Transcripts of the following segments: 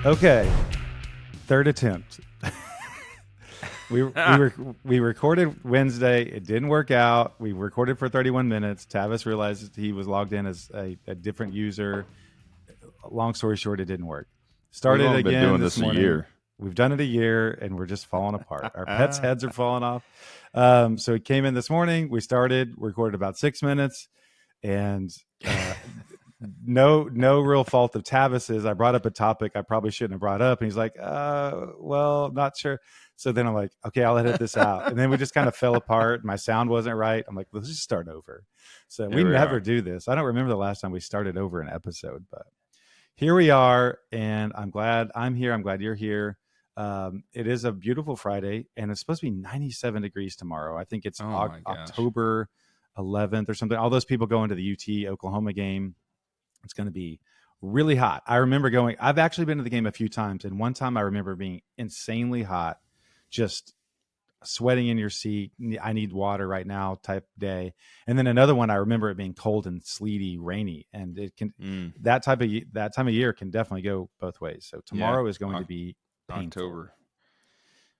Okay, third attempt. We recorded Wednesday. It didn't work out. We recorded for 31 minutes. Tavis realized he was logged in as a different user. Long story short, it didn't work. Started We've again been doing this this morning. a year. We've done it a year, and we're just falling apart. Our pets' heads are falling off. So it came in this morning. We started, recorded about 6 minutes, and no real fault of Tavis's. I brought up a topic I probably shouldn't have brought up, and he's like, well, not sure. So then I'm like, okay, I'll edit this out. And then we just kind of fell apart. My sound wasn't right. I'm like, let's just start over. So we never do this. I don't remember the last time we started over an episode, but here we are. And I'm glad I'm here. I'm glad you're here. It is a beautiful Friday, and it's supposed to be 97 degrees tomorrow. I think it's October 11th or something. All those people going to the UT Oklahoma game. It's going to be really hot. I remember going, I've actually been to the game a few times. And one time I remember being insanely hot, just sweating in your seat. I need water right now type day. And then another one, I remember it being cold and sleety, rainy. And it can, that time of year can definitely go both ways. So tomorrow is going to be painful. October.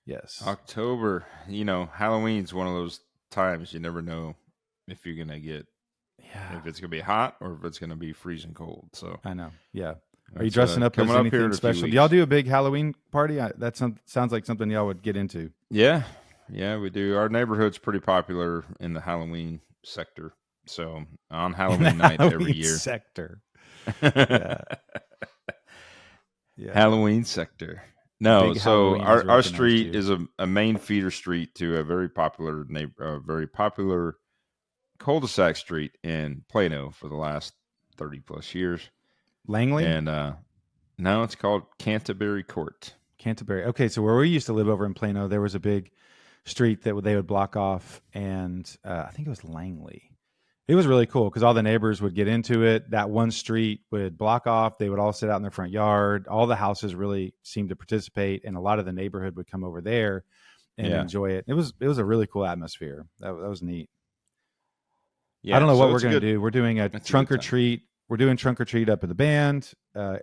Yes. October. You know, Halloween's one of those times you never know if you're going to get, if it's going to be hot or if it's going to be freezing cold. So I know. Yeah. Are you dressing up as anything special? Do y'all do a big Halloween party? That sounds like something y'all would get into. Yeah. Yeah, we do. Our neighborhood's pretty popular in the Halloween sector. So on Halloween night every year. Sector. Yeah. Halloween sector. No, so our street is a main feeder street to a very popular cul-de-sac street in Plano for the last 30 plus years. Langley? And no, it's called Canterbury Court. Canterbury. Okay, so where we used to live over in Plano, there was a big street that they would block off, and I think it was Langley. It was really cool because all the neighbors would get into it. That one street would block off. They would all sit out in their front yard. All the houses really seemed to participate, and a lot of the neighborhood would come over there and enjoy it. It was a really cool atmosphere. That was neat. Yeah, I don't know what we're going to do. We're doing a trunk or treat. We're doing trunk or treat up at the band.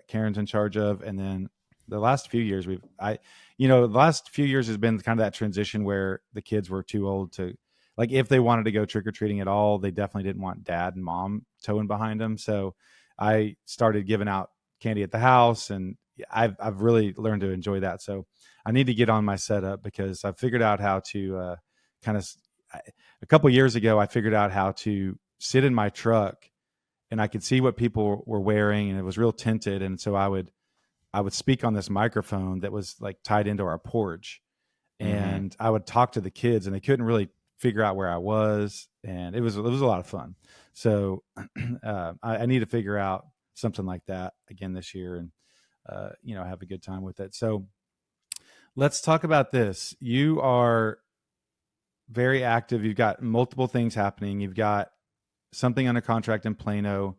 Karen's in charge of, and then the last few years the last few years has been kind of that transition where the kids were too old to, like, if they wanted to go trick or treating at all, they definitely didn't want dad and mom towing behind them. So I started giving out candy at the house, and I've really learned to enjoy that. So I need to get on my setup because I've figured out how to a couple years ago, I figured out how to sit in my truck and I could see what people were wearing, and it was real tinted. And so I would speak on this microphone that was like tied into our porch, and I would talk to the kids, and they couldn't really figure out where I was. And it was a lot of fun. So I need to figure out something like that again this year and, have a good time with it. So let's talk about this. You are very active. You've got multiple things happening. You've got something under contract in Plano,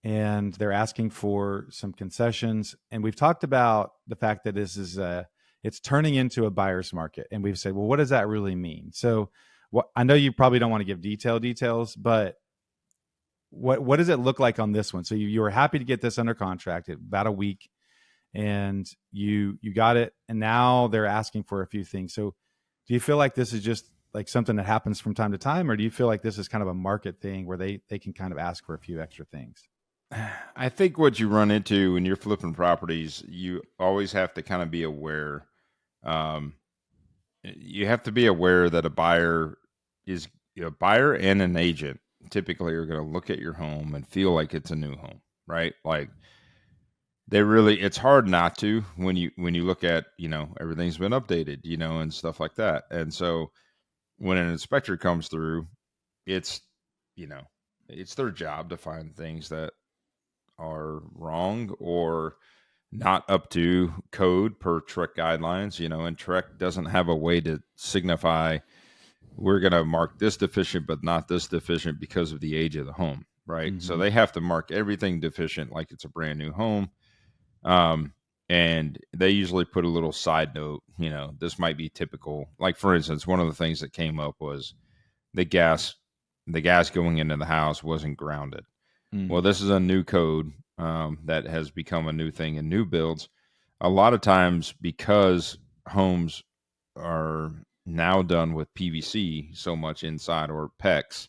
and they're asking for some concessions. And we've talked about the fact that this is it's turning into a buyer's market. And we've said, well, what does that really mean? So I know you probably don't want to give details, but what does it look like on this one? So you were happy to get this under contract at about a week, and you got it. And now they're asking for a few things. So do you feel like this is just like something that happens from time to time, or do you feel like this is kind of a market thing where they can kind of ask for a few extra things? I think what you run into when you're flipping properties, you always have to kind of be aware. You have to be aware that a buyer and an agent typically are going to look at your home and feel like it's a new home, right? Like it's hard not to when you look at, everything's been updated, and stuff like that. And so when an inspector comes through, it's their job to find things that are wrong or not up to code per TREC guidelines, and TREC doesn't have a way to signify we're going to mark this deficient, but not this deficient because of the age of the home. Right. So they have to mark everything deficient like it's a brand new home. And they usually put a little side note, this might be typical. Like, for instance, one of the things that came up was the gas going into the house wasn't grounded. Well, this is a new code that has become a new thing in new builds. a lot of times because homes are now done with PVC so much inside or PEX,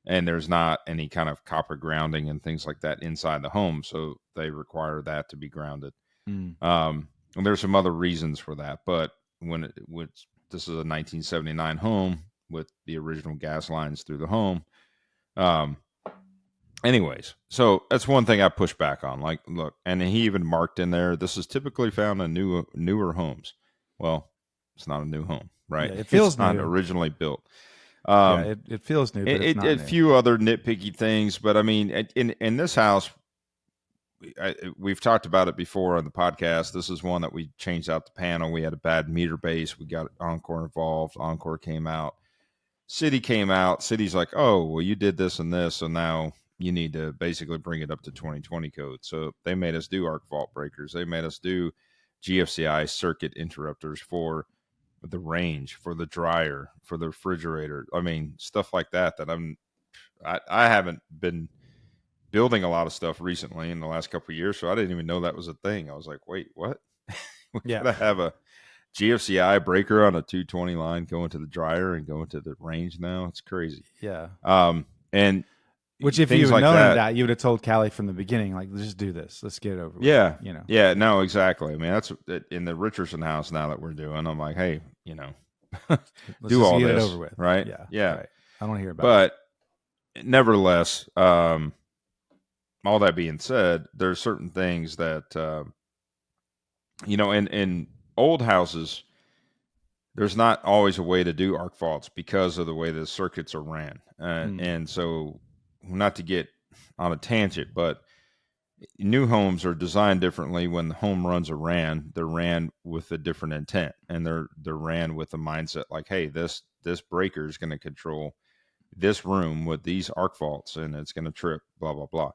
and there's not any kind of copper grounding and things like that inside the home, so they require that to be grounded. Mm. And there's some other reasons for that, but this is a 1979 home with the original gas lines through the home. Um, Anyways, so that's one thing I push back on. Like, look, and he even marked in there, this is typically found in newer homes. Well, it's not a new home, right? Yeah, it feels it's not new. originally built. Yeah, it feels new, but it's not A new. few other nitpicky things, but I mean, in this house, we've talked about it before on the podcast. This is one that we changed out the panel. We had a bad meter base. We got Encore involved. Encore came out. City came out. City's like, oh, well, you did this and this, so now you need to basically bring it up to 2020 code. So they made us do arc fault breakers. They made us do GFCI circuit interrupters for the range, for the dryer, for the refrigerator. I mean, stuff like that I haven't been building a lot of stuff recently in the last couple of years, so I didn't even know that was a thing. I was like, wait, what? We gotta have a GFCI breaker on a 220 line going to the dryer and going to the range now. It's crazy. Yeah. And which if you had known that, you would have told Callie from the beginning, like, let's just do this. Let's get it over with. Yeah. You know? Yeah, no, exactly. I mean, that's in the Richardson house now that we're doing. I'm like, hey, do all this. It over with. Right? Yeah. Yeah. Right. I don't want to hear about it. But nevertheless, all that being said, there's certain things that, in old houses, there's not always a way to do arc faults because of the way the circuits are ran. And so, not to get on a tangent, but new homes are designed differently. When the home runs are ran, they're ran with a different intent, and they're ran with a mindset like, hey, this breaker is going to control this room with these arc faults, and it's going to trip, blah, blah, blah.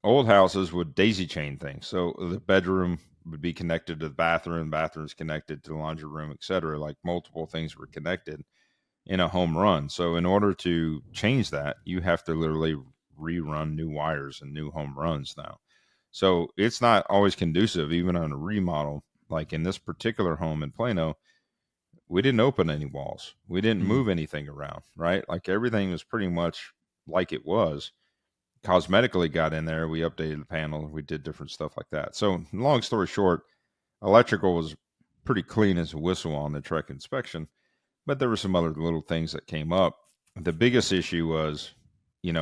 Old houses would daisy chain things. So the bedroom would be connected to the bathroom's connected to the laundry room, etc. Like multiple things were connected in a home run. So in order to change that, you have to literally rerun new wires and new home runs now. So it's not always conducive, even on a remodel. Like in this particular home in Plano, we didn't open any walls. We didn't move anything around, right? Like everything was pretty much like it was. Cosmetically got in there. We updated the panel. We did different stuff like that. So long story short, electrical was pretty clean as a whistle on the Trek inspection, but there were some other little things that came up. The biggest issue was,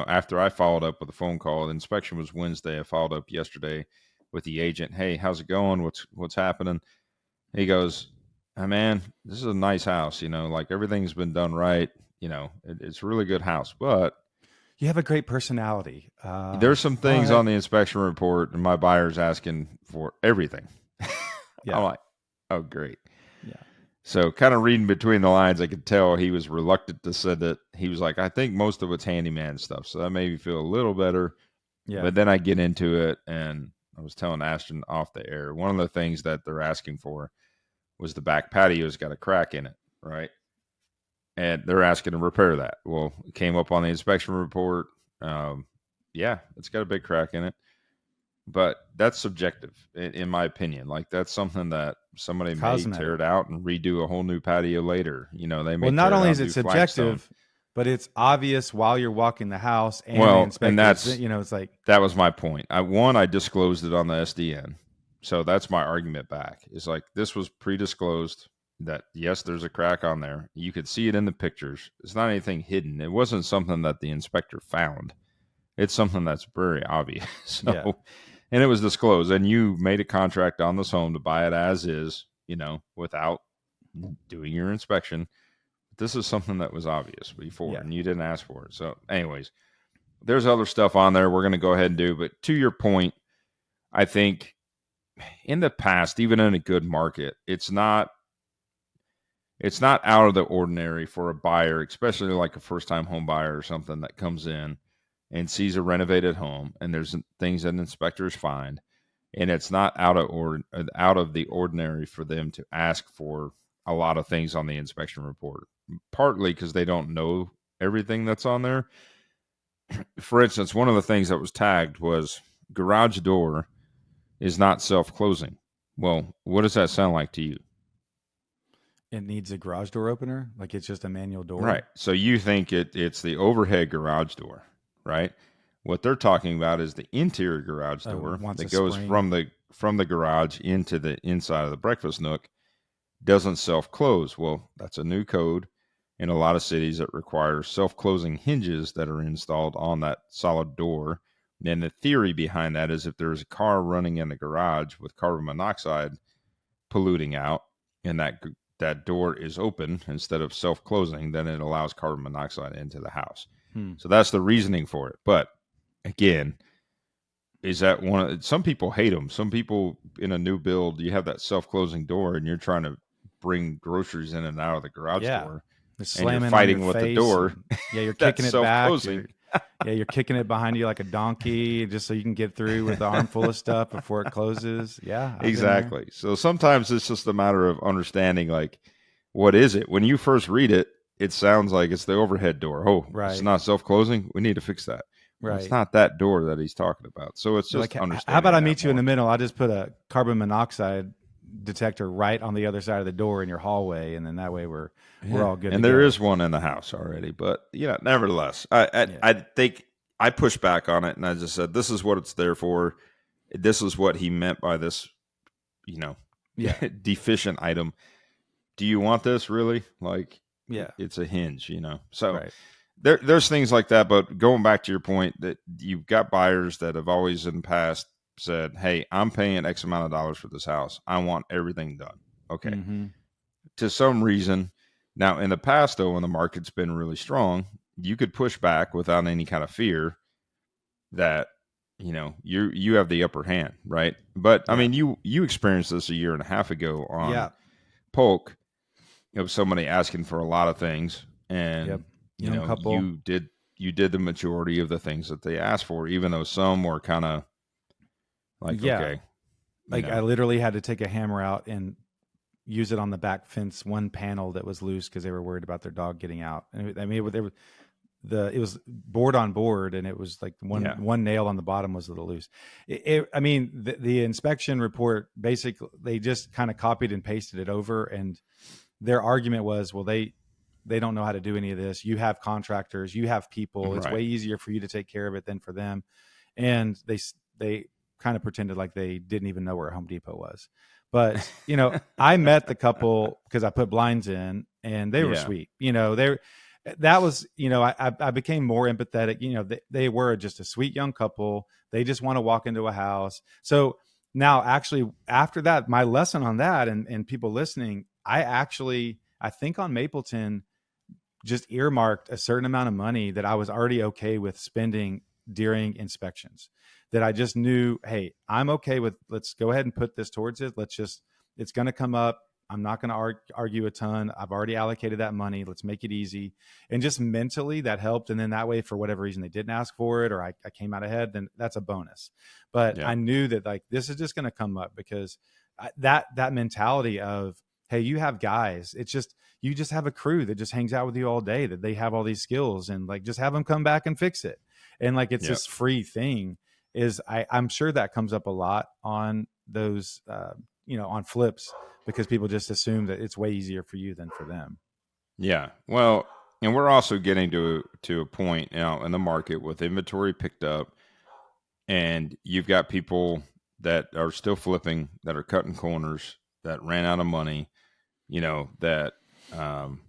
after I followed up with a phone call, the inspection was Wednesday. I followed up yesterday with the agent. Hey, how's it going? What's happening? He goes, hey, man, this is a nice house. Like everything's been done right. It's a really good house, but you have a great personality. There's some things on the inspection report, and my buyer's asking for everything. Yeah. I'm like, oh, great. Yeah. So kind of reading between the lines, I could tell he was reluctant to send it. He was like, I think most of it's handyman stuff. So that made me feel a little better. Yeah. But then I get into it, and I was telling Ashton off the air, one of the things that they're asking for was the back patio's got a crack in it, right? And they're asking to repair that. Well, it came up on the inspection report. Yeah, it's got a big crack in it. But that's subjective, in my opinion. Like, that's something that somebody may tear it out and redo a whole new patio later. They may. Well, not only is it subjective, but it's obvious while you're walking the house. And the inspector, and that's, it's like. That was my point. I disclosed it on the SDN. So that's my argument back. It's like, this was pre-disclosed. That yes, there's a crack on there. You could see it in the pictures. It's not anything hidden. It wasn't something that the inspector found. It's something that's very obvious. So, yeah. And it was disclosed. And you made a contract on this home to buy it as is, without doing your inspection. This is something that was obvious before, and you didn't ask for it. So, anyways, there's other stuff on there we're going to go ahead and do. But to your point, I think in the past, even in a good market, it's not out of the ordinary for a buyer, especially like a first-time home buyer or something that comes in and sees a renovated home, and there's things that inspectors find, and it's not out of the ordinary for them to ask for a lot of things on the inspection report, partly because they don't know everything that's on there. For instance, one of the things that was tagged was garage door is not self-closing. Well, what does that sound like to you? It needs a garage door opener, like it's just a manual Right. door. So you think it's the overhead garage door, right? What they're talking about is the interior garage door Wants that a goes spring. from the garage into the inside of the breakfast nook, doesn't self-close. Well, that's a new code in a lot of cities that requires self-closing hinges that are installed on that solid door. And the theory behind that is if there's a car running in the garage with carbon monoxide polluting out, and that door is open instead of self-closing, then it allows carbon monoxide into the house. Hmm. So that's the reasoning for it. But again, is that one of some people hate them. Some people in a new build, you have that self-closing door and you're trying to bring groceries in and out of the garage Yeah. door It's and you're slamming on your fighting with the face, door and yeah, you're that's kicking it back. self-closing. You're kicking it behind you like a donkey just so you can get through with the armful of stuff before it closes. Yeah, I've been there. Exactly. So sometimes it's just a matter of understanding, like, what is it? When you first read it, it sounds like it's the overhead door. Oh, it's Right. not self-closing. We need to fix that. Well, it's Right. not that door that he's talking about. So it's You're just like, how about understanding I that meet you in the more. middle? I'll just put a carbon monoxide detector right on the other side of the door in your hallway, and then that way we're Yeah, all good to and there go. is one in the house already, but nevertheless, Yeah. I think I pushed back on it, and I just said, "This is what it's there for. This is what he meant by this, you know, Yeah. deficient item. Do you want this really? Like, Yeah. it's a hinge, So Right. there's things like that. But going back to your point, that you've got buyers that have always in the past said, "Hey, I'm paying X amount of dollars for this house. I want everything done." Okay, Mm-hmm. to some reason. Now, in the past, though, when the market's been really strong, you could push back without any kind of fear that you have the upper hand, right? But I Yeah. mean, you experienced this a year and a half ago on Yeah. Polk, somebody asking for a lot of things, Yep. and Young couple. you did the majority of the things that they asked for, even though some were kind of like, Yeah. okay, you Like I know, literally had to take a hammer out and use it on the back fence, one panel that was loose because they were worried about their dog getting out. And I mean, it was board on board, and it was like yeah, one nail on the bottom was a little loose. I mean, the inspection report basically they just kind of copied and pasted it over, and their argument was, well, they don't know how to do any of this. You have contractors, you have people. It's right, way easier for you to take care of it than for them. And they kind of pretended like they didn't even know where Home Depot was. But I met the couple because I put blinds in, and they were yeah, sweet. That was I became more empathetic. They were just a sweet young couple. They just want to walk into a house. So now, actually, after that, my lesson on that, and people listening, I think on Mapleton just earmarked a certain amount of money that I was already okay with spending during inspections. That I just knew, hey, I'm okay with. Let's go ahead and put this towards it. It's going to come up. I'm not going to argue a ton. I've already allocated that money. Let's make it easy. And just mentally that helped. And then that way, for whatever reason they didn't ask for it, or I came out ahead, then that's a bonus. But yeah, I knew that like this is just going to come up because that mentality of, hey, you have guys. It's just you just have a crew that just hangs out with you all day, that they have all these skills, and like just have them come back and fix it. And like it's yeah, this free thing. I'm sure that comes up a lot on those on flips because people just assume that it's way easier for you than for them. yeah. Well, and we're also getting to a point now in the market with inventory picked up, and you've got people that are still flipping, that are cutting corners, that ran out of money, that um,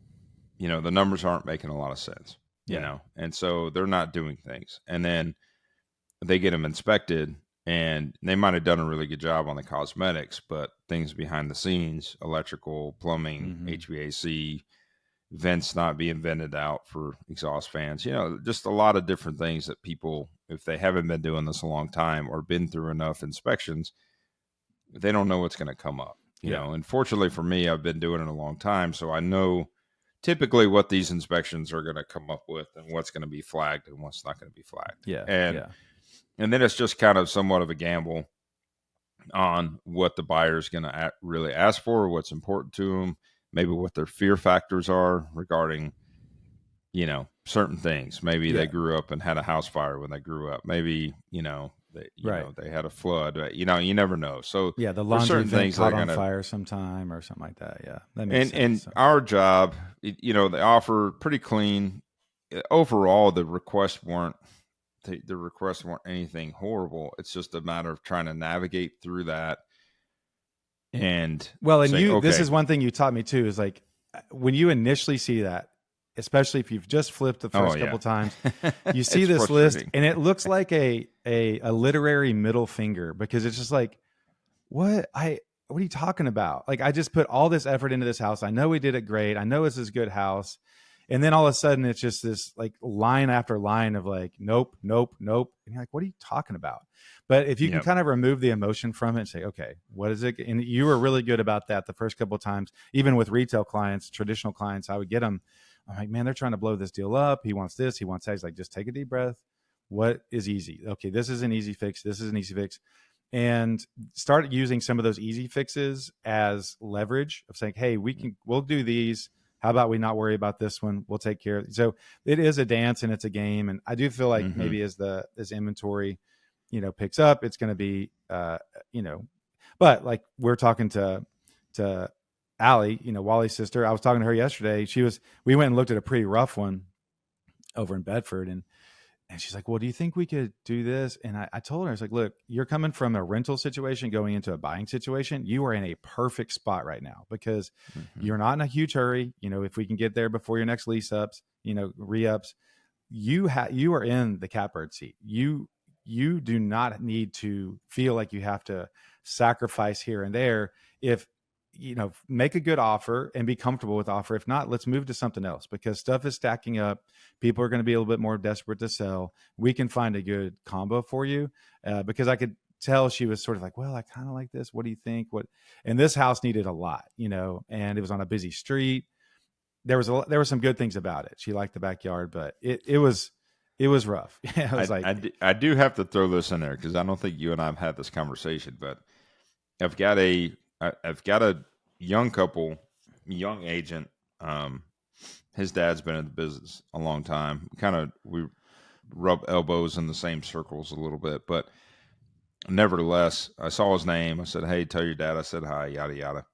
the numbers aren't making a lot of sense, Yeah. and so they're not doing things, and then they get them inspected, and they might have done a really good job on the cosmetics, but things behind the scenes, electrical, plumbing, Mm-hmm. HVAC, vents not being vented out for exhaust fans, just a lot of different things that people, if they haven't been doing this a long time or been through enough inspections, they don't know what's going to come up. Yeah. And fortunately for me, I've been doing it a long time, so I know typically what these inspections are going to come up with and what's going to be flagged and what's not going to be flagged. Yeah. And Yeah. and then it's just kind of somewhat of a gamble on what the buyer is going to really ask for, what's important to them, maybe what their fear factors are regarding, certain things. Maybe they Yeah. grew up and had a house fire when they grew up. Maybe, Right. they had a flood. You never know. So Yeah, the there's laundry certain vent things that are caught on gonna. fire sometime or something like that. Yeah, that makes sense. And So, our job, they offer pretty clean. Overall, the requests weren't anything horrible. It's just a matter of trying to navigate through that and well, and say, this okay, is one thing you taught me too is like when you initially see that, especially if you've just flipped the oh first couple yeah, times, you see it's this list frustrating. and it looks like a literary middle finger because it's just like, what are you talking about? Like I just put all this effort into this house. I know we did it great. I know it's this good house. And then all of a sudden it's just this like line after line of like, nope, nope, nope. And you're like, what are you talking about? But if you can Yep. kind of remove the emotion from it and say, okay, what is it? And you were really good about that the first couple of times, even with retail clients, traditional clients, I would get them. I'm like, man, they're trying to blow this deal up. He wants this, he wants that. He's like, just take a deep breath. What is easy? Okay, this is an easy fix. This is an easy fix. And start using some of those easy fixes as leverage of saying, hey, we'll do these. How about we not worry about this one? We'll take care of it. So it is a dance and it's a game. And I do feel like Mm-hmm. maybe as inventory, picks up, it's going to be, but like we're talking to Allie, Wally's sister. I was talking to her yesterday. We went and looked at a pretty rough one over in Bedford and she's like, well, do you think we could do this? And I told her, I was like, look, you're coming from a rental situation going into a buying situation. You are in a perfect spot right now because Mm-hmm. you're not in a huge hurry. If we can get there before your next lease ups, re-ups, you are in the catbird seat. You do not need to feel like you have to sacrifice here and there. If make a good offer and be comfortable with the offer. If not, let's move to something else because stuff is stacking up. People are going to be a little bit more desperate to sell. We can find a good combo for you because I could tell she was sort of like, well, I kind of like this. What do you think? And this house needed a lot, and it was on a busy street. There were some good things about it. She liked the backyard, but it was rough. I was like, I do have to throw this in there because I don't think you and I have had this conversation, but I've got a young couple, young agent. His dad's been in the business a long time. We rub elbows in the same circles a little bit, but nevertheless, I saw his name. I said, "Hey, tell your dad I said hi." Yada yada.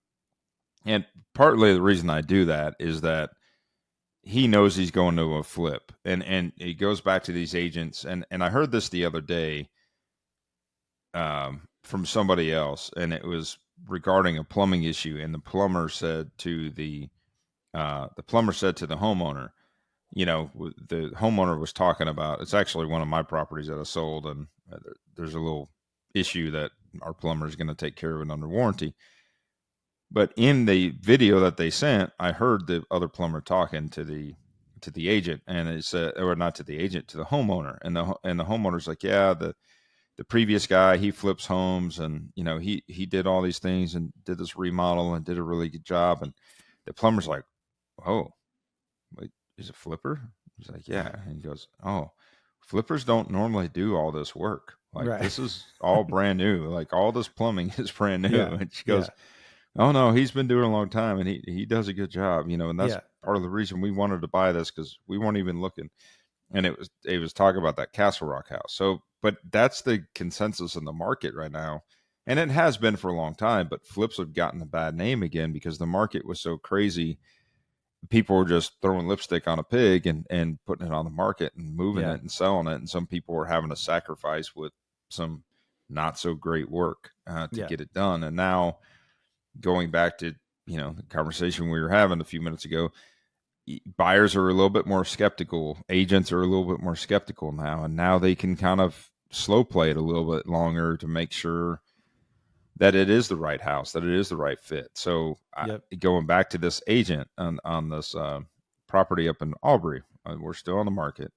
And partly the reason I do that is that he knows he's going to a flip, and it goes back to these agents. And I heard this the other day from somebody else, and it was regarding a plumbing issue. And the plumber said to the homeowner, the homeowner was talking about. It's actually one of my properties that I sold, and there's a little issue that our plumber is going to take care of it under warranty. But in the video that they sent, I heard the other plumber talking to the agent, and it said, or not to the agent, to the homeowner, and the homeowner's like, yeah, the previous guy, he flips homes, and he did all these things and did this remodel and did a really good job. And the plumber's like, oh, wait, he's a flipper? He's like, yeah. And he goes, oh, flippers don't normally do all this work. Like right. this is all brand new. Like all this plumbing is brand new. Yeah. And she goes, Yeah. oh no, he's been doing it a long time and he does a good job, and that's Yeah. part of the reason we wanted to buy this because we weren't even looking. And it was talking about that Castle Rock house. So, but that's the consensus in the market right now. And it has been for a long time, but flips have gotten a bad name again because the market was so crazy. People were just throwing lipstick on a pig and putting it on the market and moving it and selling it. And some people were having to sacrifice with some not so great work to get it done. And now going back to, the conversation we were having a few minutes ago, buyers are a little bit more skeptical. Agents are a little bit more skeptical now. And now they can kind of slow play it a little bit longer to make sure that it is the right house, that it is the right fit. So going back to this agent on this property up in Aubrey, we're still on the market.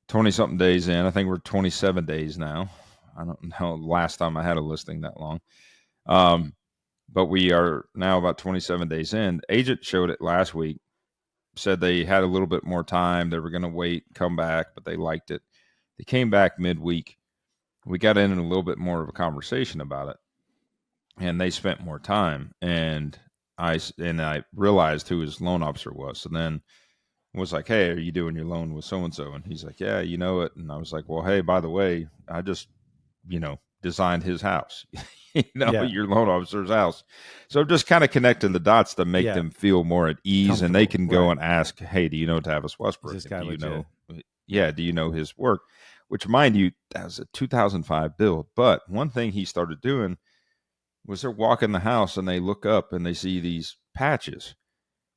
20-something days in. I think we're 27 days now. I don't know last time I had a listing that long. But we are now about 27 days in. Agent showed it last week, said they had a little bit more time. They were going to wait, come back, but they liked it. They came back midweek. We got in a little bit more of a conversation about it. And they spent more time, and I realized who his loan officer was. So then was like, hey, are you doing your loan with so-and-so? And he's like, yeah, you know it. And I was like, well, hey, by the way, I just designed his house, Yeah. your loan officer's house. So just kind of connecting the dots to make Yeah. them feel more at ease, and they Comfortable. can go Right. and ask, hey, do you know Tavis Is Westbrook? this And guy do you legit? know, do you know his work? Which, mind you, that was a 2005 build. But one thing he started doing was they're walking the house and they look up and they see these patches.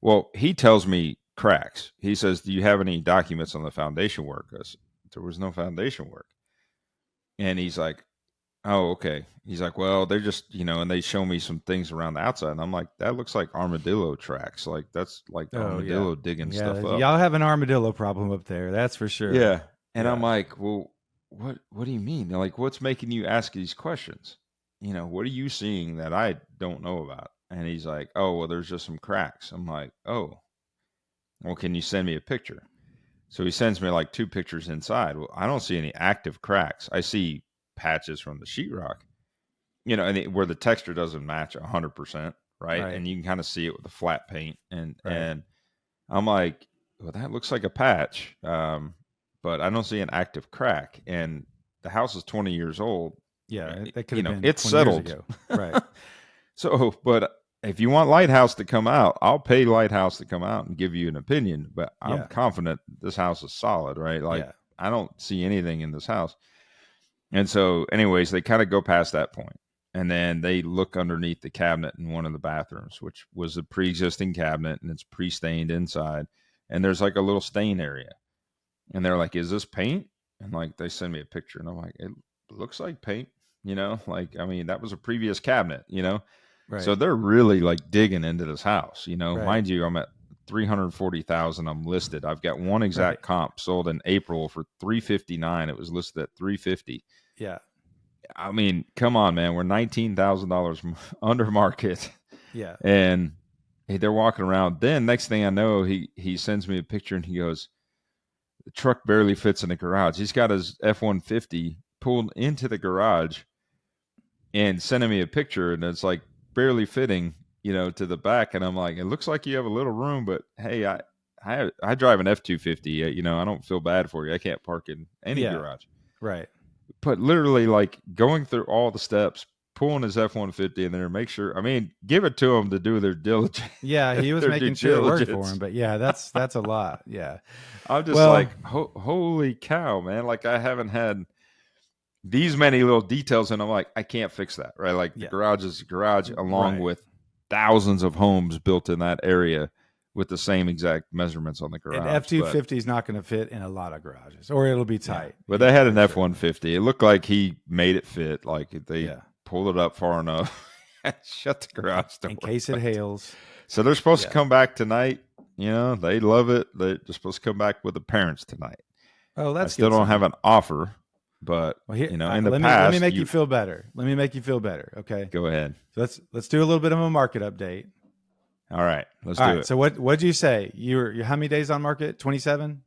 Well, he tells me cracks. He says, do you have any documents on the foundation work? I said, there was no foundation work. And he's like, oh, okay. He's like, well, they're just, and they show me some things around the outside. And I'm like, that looks like armadillo tracks. Like, that's like Oh yeah. armadillo digging Yeah. stuff up. Y'all have an armadillo problem up there. That's for sure. Yeah. And I'm Yeah. like, well, what do you mean? Like, what's making you ask these questions? What are you seeing that I don't know about? And he's like, oh, well, there's just some cracks. I'm like, oh, well, can you send me a picture? So he sends me like 2 pictures inside. Well, I don't see any active cracks. I see patches from the sheetrock, where the texture doesn't match 100%, right? Right. And you can kind of see it with the flat paint. And Right. and I'm like, well, that looks like a patch, but I don't see an active crack. And the house is 20 years old. Yeah. That could have been it's 20 years settled. ago. Right. So, but if you want Lighthouse to come out, I'll pay Lighthouse to come out and give you an opinion. But I'm Yeah. confident this house is solid, right? Like, Yeah. I don't see anything in this house. And so, anyways, they kind of go past that point. And then they look underneath the cabinet in one of the bathrooms, which was a pre-existing cabinet, and it's pre-stained inside. And there's like a little stain area. And they're like, is this paint? And like, they send me a picture, and I'm like, it looks like paint, like, I mean, that was a previous cabinet, Right. So they're really like digging into this house, Right. mind you, I'm at 340,000. I'm listed. I've got one exact Right. comp sold in April for 359. It was listed at 350. Yeah. I mean, come on, man. We're $19,000 under market. Yeah. And they're walking around. Then next thing I know, he sends me a picture and he goes, the truck barely fits in the garage. He's got his F-150 pulled into the garage and sending me a picture, and it's like barely fitting, to the back. And I'm like, it looks like you have a little room, but hey, I drive an F-250. I don't feel bad for you. I can't park in any garage. Right. But literally, like, going through all the steps, pulling his F-150 in there, make sure. I mean, give it to them to do their diligence. Yeah, he was their making due sure it worked for diligence. him, but yeah, that's a lot. Yeah. I'm just Well- like, holy cow, man! Like, I haven't had these many little details, and I'm like, I can't fix that, right? Like, the Yeah. garage is a garage, along Right. with thousands of homes built in that area with the same exact measurements on the garage. An F-250 is not going to fit in a lot of garages, or it'll be tight. But they had an for sure. F-150. It looked like he made it fit. Like, they Yeah. pulled it up far enough and shut the garage door. In case it hails. So they're supposed Yeah. to come back tonight. They love it. They're supposed to come back with the parents tonight. Oh, that's I still good don't sign. have an offer, but Well, here, in the let past, me make you feel better. Let me make you feel better. Okay. Go ahead. So let's do a little bit of a market update. All right, let's All do right. it. So what'd you say? You're how many days on market? 27?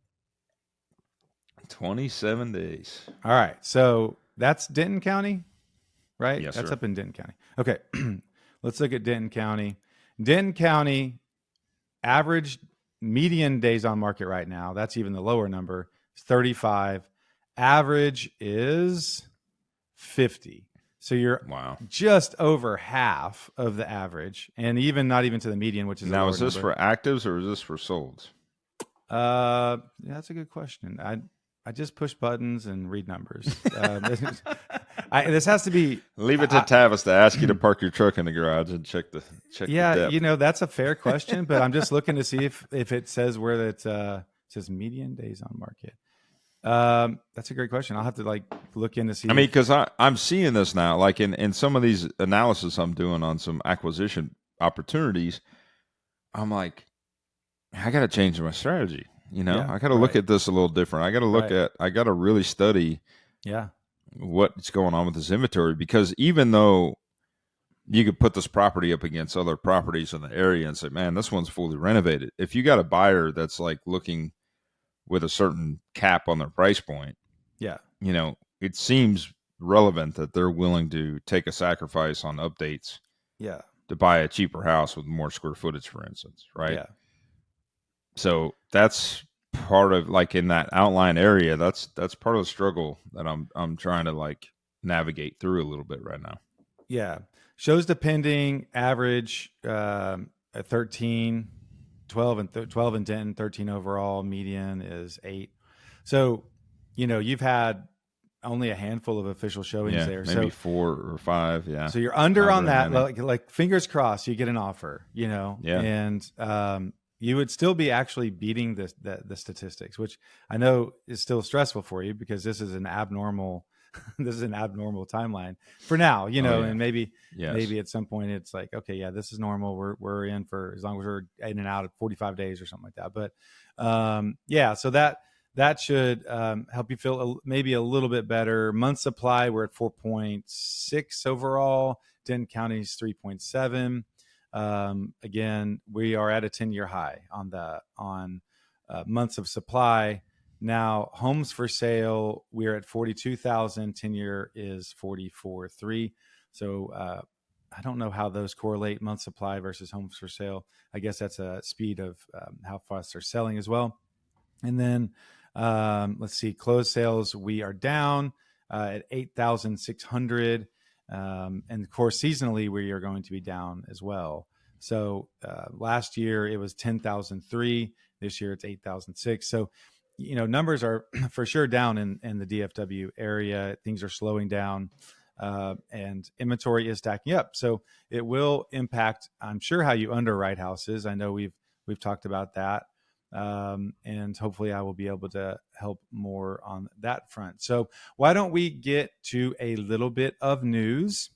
27 days. All right. So that's Denton County, right? Yes, That's sir. up in Denton County. Okay. Let's look at Denton County. Denton County average median days on market right now, that's even the lower number, is 35. Average is 50. So you're Wow. just over half of the average, and even not even to the median, which is Now, a is this number. for actives or is this for solds? Yeah, that's a good question. I just push buttons and read numbers. This has to be. Leave it to Tavis to ask you to park your truck in the garage and check the Yeah, depth. that's a fair question, but I'm just looking to see if it says where it says median days on market. That's a great question. I'll have to look in to see. I mean, because I'm seeing this now, like in some of these analysis I'm doing on some acquisition opportunities, I'm like, I got to change my strategy. Yeah, I got to look right. at this a little different. I got to look Right. I got to really study Yeah, what's going on with this inventory, because even though you could put this property up against other properties in the area and say, man, this one's fully renovated. If you got a buyer that's like looking with a certain cap on their price point, yeah, it seems relevant that they're willing to take a sacrifice on updates yeah, to buy a cheaper house with more square footage, for instance, right? yeah, So that's part of, like, in that outline area, that's part of the struggle that I'm trying to navigate through a little bit right now. Yeah. Shows depending average at 13, 12 and 10, 13 overall. Median is 8. So, you've had only a handful of official showings there. Maybe So 4 or 5. Yeah. So you're under on that. many. Like fingers crossed, you get an offer, Yeah. and you would still be actually beating the statistics, which I know is still stressful for you because this is an abnormal timeline for now, and maybe at some point it's like, okay, yeah, this is normal. We're in for as long as we're in and out of 45 days or something like that. But so that should help you feel maybe a little bit better. Month supply, we're at 4.6 overall. Denton County's 3.7. Again, we are at a 10-year high on months of supply. Now, homes for sale, we're at 42,000. 10-year is 44.3. So I don't know how those correlate, month supply versus homes for sale. I guess that's a speed of how fast they're selling as well. And then let's see, closed sales, we are down at 8,600. And of course, seasonally, we are going to be down as well. So last year it was 10,003. This year it's 8,006. So, numbers are for sure down in the DFW area. Things are slowing down and inventory is stacking up. So it will impact, I'm sure, how you underwrite houses. I know we've talked about that. And hopefully I will be able to help more on that front. So why don't we get to a little bit of news?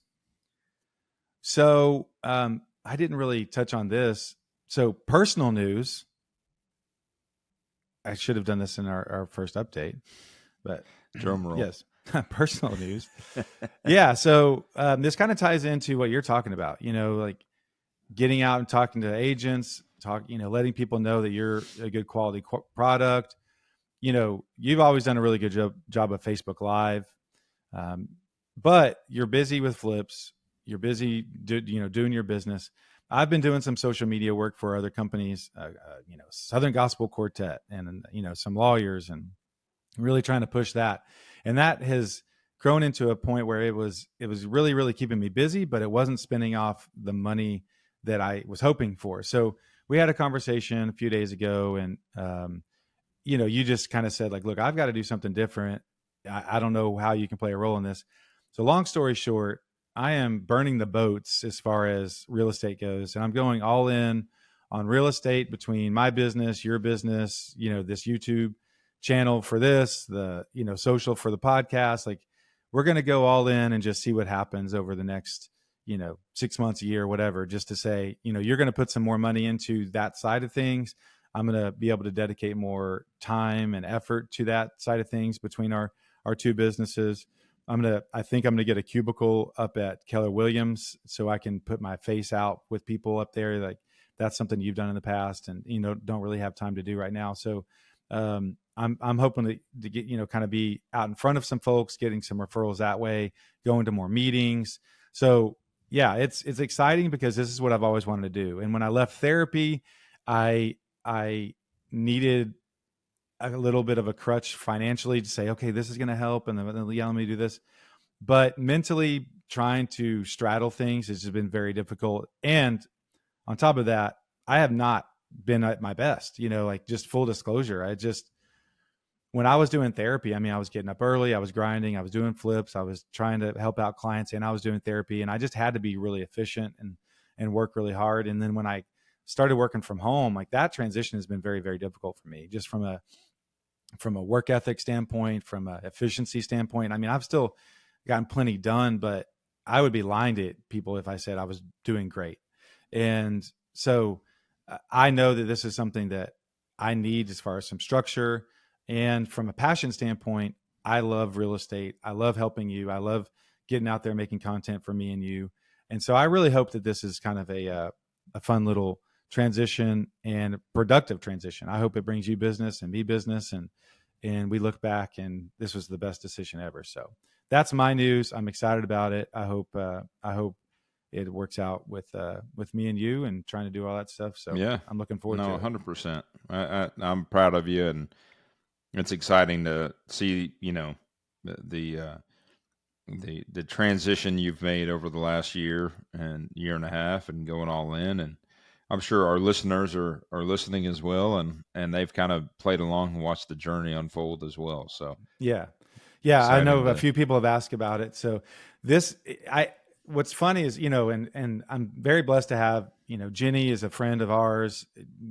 So I didn't really touch on this. So personal news, I should have done this in our first update, but drum roll. Yes, personal news. Yeah. So this kind of ties into what you're talking about, like getting out and talking to agents, letting people know that you're a good quality product. You've always done a really good job of Facebook Live, but you're busy with flips. You're busy, doing your business. I've been doing some social media work for other companies, Southern Gospel Quartet, and some lawyers, and really trying to push that. And that has grown into a point where it was really, really keeping me busy, but it wasn't spinning off the money that I was hoping for. So we had a conversation a few days ago, and you just kind of said, like, look, I've got to do something different. I don't know how you can play a role in this. So long story short, I am burning the boats as far as real estate goes, and I'm going all in on real estate between my business, your business, this YouTube channel for this, the social for the podcast. Like, we're going to go all in and just see what happens over the next 6 months, a year, whatever, just to say, you're going to put some more money into that side of things. I'm going to be able to dedicate more time and effort to that side of things between our two businesses. I think I'm going to get a cubicle up at Keller Williams so I can put my face out with people up there. Like, that's something you've done in the past and, don't really have time to do right now. So, I'm hoping to get, kind of be out in front of some folks, getting some referrals that way, going to more meetings. So yeah, it's exciting because this is what I've always wanted to do. And when I left therapy, I needed a little bit of a crutch financially to say, okay, this is going to help. And then let me do this. But mentally trying to straddle things has just been very difficult. And on top of that, I have not been at my best, like, just full disclosure. When I was doing therapy, I was getting up early, I was grinding, I was doing flips, I was trying to help out clients, and I was doing therapy, and I just had to be really efficient and work really hard. And then when I started working from home, like, that transition has been very, very difficult for me, just from a work ethic standpoint, from a efficiency standpoint. I've still gotten plenty done, but I would be lying to people if I said I was doing great. And so I know that this is something that I need as far as some structure. And from a passion standpoint, I love real estate. I love helping you. I love getting out there, making content for me and you. And so I really hope that this is kind of a fun little transition and productive transition. I hope it brings you business and me business, and we look back and this was the best decision ever. So that's my news. I'm excited about it. I hope it works out with me and you and trying to do all that stuff. So yeah, I'm looking forward to it. 100%. I'm proud of you, and it's exciting to see, the the transition you've made over the last year and year and a half, and going all in. And I'm sure our listeners are listening as well, and they've kind of played along and watched the journey unfold as well. So Yeah. Yeah. I know exciting a to few people have asked about it. So this, what's funny is, and I'm very blessed to have, Jenny is a friend of ours,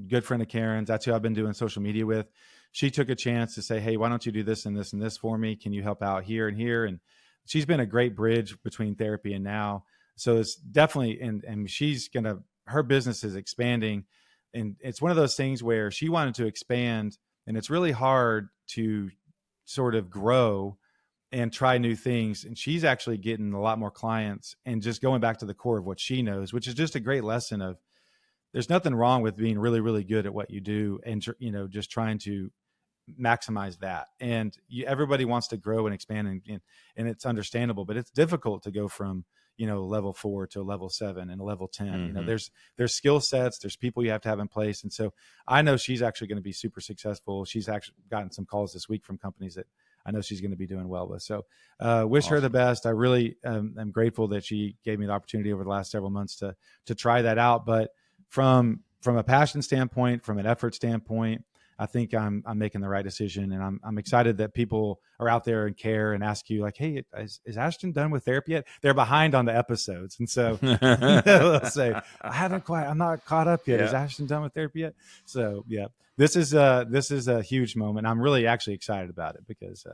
good friend of Karen's. That's who I've been doing social media with. She took a chance to say, hey, why don't you do this and this and this for me? Can you help out here and here? And she's been a great bridge between therapy and now. So it's definitely, and her business is expanding. And it's one of those things where she wanted to expand, and it's really hard to sort of grow and try new things. And she's actually getting a lot more clients and just going back to the core of what she knows, which is just a great lesson of there's nothing wrong with being really, really good at what you do. And, just trying to maximize that. And everybody wants to grow and expand, and it's understandable, but it's difficult to go from, level 4 to a level 7 and a level 10. Mm-hmm. There's skill sets, there's people you have to have in place. And so I know she's actually going to be super successful. She's actually gotten some calls this week from companies that I know she's going to be doing well with. So wish her the best. I really am grateful that she gave me the opportunity over the last several months to try that out. But from a passion standpoint, from an effort standpoint, I think I'm making the right decision, and I'm excited that people are out there and care and ask you like, hey, is Ashton done with therapy yet? They're behind on the episodes, and so they'll say, I'm not caught up yet. Yeah. Is Ashton done with therapy yet? So yeah, this is a huge moment. I'm really actually excited about it because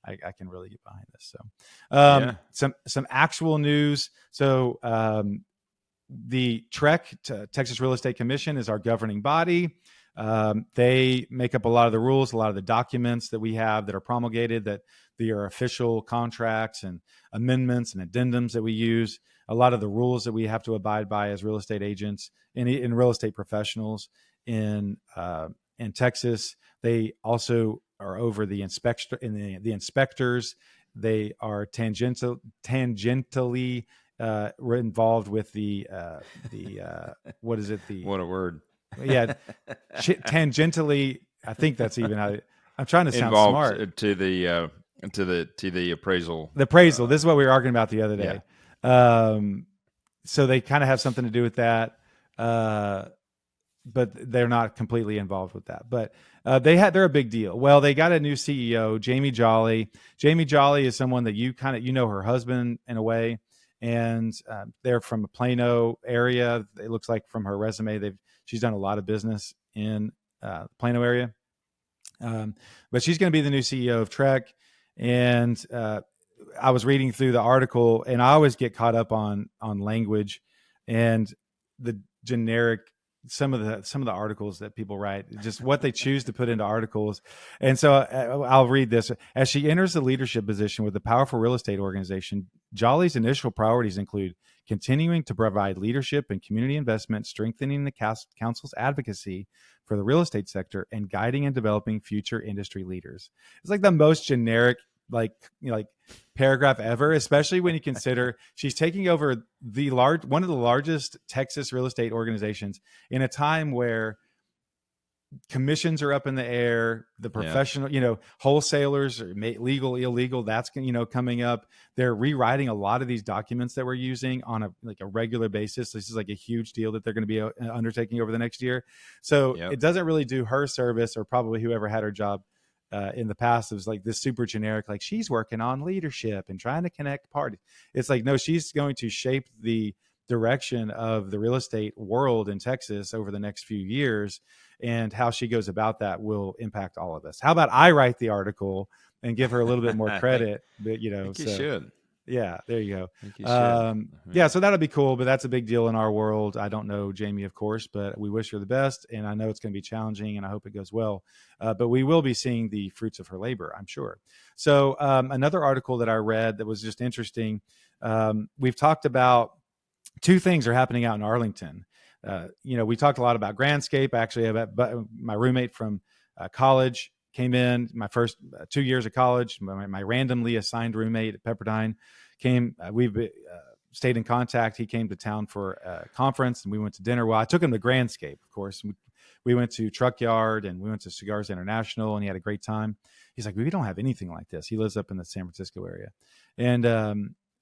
I can really get behind this. So some actual news. So the TREC, Texas Real Estate Commission, is our governing body. They make up a lot of the rules, a lot of the documents that we have that are promulgated, that they are official contracts and amendments and addendums that we use, a lot of the rules that we have to abide by as real estate agents and in real estate professionals in Texas. They also are over the the inspectors. They are tangentially involved with the what is it? What a word. Yeah, tangentially. I think that's even how I'm trying to sound involved smart. To the appraisal. The appraisal. This is what we were arguing about the other day. Yeah. So they kind of have something to do with that, but they're not completely involved with that. But they're a big deal. Well, they got a new CEO, Jamie Jolly. Jamie Jolly is someone that you know her husband in a way, and they're from the Plano area. It looks like from her resume she's done a lot of business in the Plano area. But she's going to be the new CEO of TREC. And I was reading through the article, and I always get caught up on language and the generic, some of the articles that people write, just what they choose to put into articles. And so I'll read this. As she enters the leadership position with a powerful real estate organization, Jolly's initial priorities include continuing to provide leadership and community investment, strengthening the council's advocacy for the real estate sector, and guiding and developing future industry leaders. It's like the most generic, like paragraph ever, especially when you consider she's taking over one of the largest Texas real estate organizations in a time where commissions are up in the air. The professional, wholesalers are legal, illegal. That's, coming up. They're rewriting a lot of these documents that we're using on a regular basis. This is like a huge deal that they're going to be undertaking over the next year. So it doesn't really do her service, or probably whoever had her job in the past. It was like this super generic, like she's working on leadership and trying to connect parties. It's like, no, she's going to shape the direction of the real estate world in Texas over the next few years, and how she goes about that will impact all of us. How about I write the article and give her a little bit more credit? But you should. Yeah, there you go. Yeah, so that'll be cool, but that's a big deal in our world. I don't know Jamie, of course, but we wish her the best, and I know it's going to be challenging, and I hope it goes well. But we will be seeing the fruits of her labor, I'm sure. So another article that I read that was just interesting, we've talked about two things are happening out in Arlington. We talked a lot about Grandscape. Actually, my roommate from college came in my first 2 years of college. My randomly assigned roommate at Pepperdine came. We've stayed in contact. He came to town for a conference, and we went to dinner. Well, I took him to Grandscape, of course. We went to Truck Yard, and we went to Cigars International, and he had a great time. He's like, we don't have anything like this. He lives up in the San Francisco area. And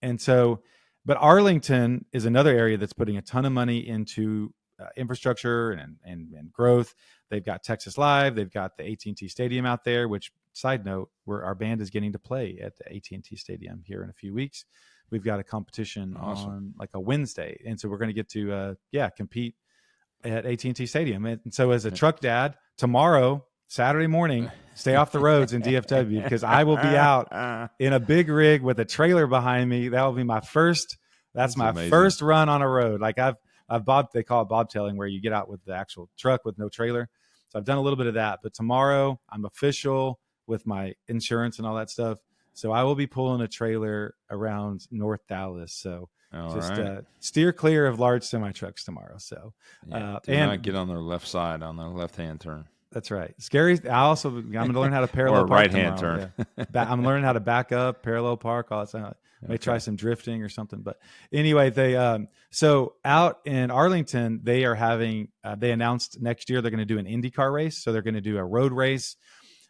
And so, but Arlington is another area that's putting a ton of money into infrastructure and growth. They've got Texas Live. They've got the AT&T Stadium out there, which, side note, where our band is getting to play at the AT&T Stadium here in a few weeks. We've got a competition on like a Wednesday. And so we're going to get to, compete at AT&T Stadium. And so as a truck dad, tomorrow, Saturday morning, stay off the roads in DFW because I will be out in a big rig with a trailer behind me. That will be my first. That's my amazing. first run on a road. Like I've they call it bobtailing, where you get out with the actual truck with no trailer. So I've done a little bit of that, but tomorrow I'm official with my insurance and all that stuff. So I will be pulling a trailer around North Dallas. So steer clear of large semi trucks tomorrow. So do not get on their left side on the left-hand turn. That's right. Scary. I'm going to learn how to parallel or park right-hand tomorrow. turn. Yeah. I'm learning how to back up, parallel park, all that stuff. May try some drifting or something. But anyway, they so out in Arlington, they are having they announced next year they're going to do an IndyCar race. So they're going to do a road race.